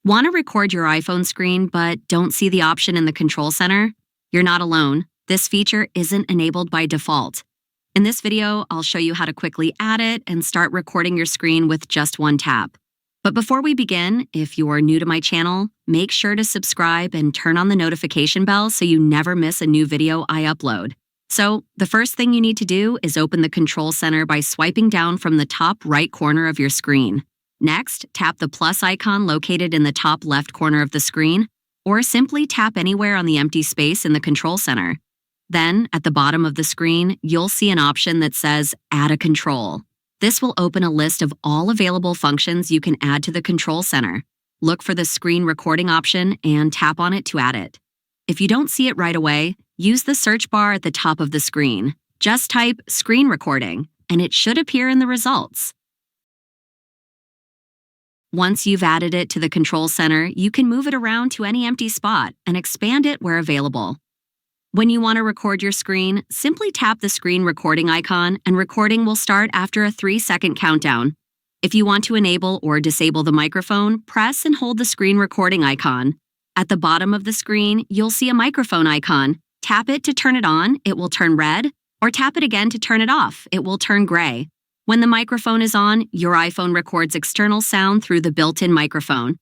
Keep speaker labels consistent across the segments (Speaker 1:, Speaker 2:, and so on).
Speaker 1: Want to record your iPhone screen but don't see the option in the control center? You're not alone. This feature isn't enabled by default. In this video, I'll show you how to quickly add it and start recording your screen with just one tap. But before we begin, if you're new to my channel, make sure to subscribe and turn on the notification bell so you never miss a new video I upload. So, the first thing you need to do is open the control center by swiping down from the top right corner of your screen. Next, tap the plus icon located in the top left corner of the screen, or simply tap anywhere on the empty space in the control center. Then, at the bottom of the screen, you'll see an option that says Add a Control. This will open a list of all available functions you can add to the control center. Look for the screen recording option and tap on it to add it. If you don't see it right away, use the search bar at the top of the screen. Just type Screen Recording, and it should appear in the results. Once you've added it to the control center, you can move it around to any empty spot and expand it where available. When you want to record your screen, simply tap the screen recording icon and recording will start after a 3-second countdown. If you want to enable or disable the microphone, press and hold the screen recording icon. At the bottom of the screen, you'll see a microphone icon. Tap it to turn it on, it will turn red, or tap it again to turn it off, it will turn gray. When the microphone is on, your iPhone records external sound through the built-in microphone.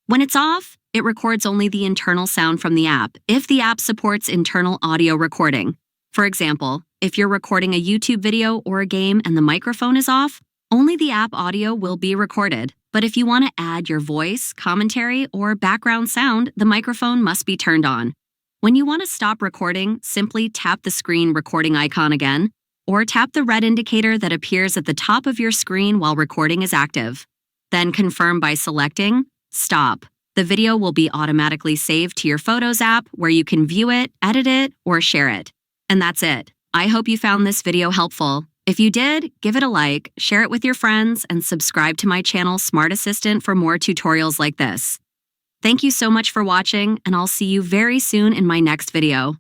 Speaker 1: When it's off, it records only the internal sound from the app, if the app supports internal audio recording. For example, if you're recording a YouTube video or a game and the microphone is off, only the app audio will be recorded. But if you want to add your voice, commentary, or background sound, the microphone must be turned on. When you want to stop recording, simply tap the screen recording icon again, or tap the red indicator that appears at the top of your screen while recording is active. Then confirm by selecting Stop. The video will be automatically saved to your Photos app where you can view it, edit it, or share it. And that's it. I hope you found this video helpful. If you did, give it a like, share it with your friends, and subscribe to my channel Smart Assistant for more tutorials like this. Thank you so much for watching, and I'll see you very soon in my next video.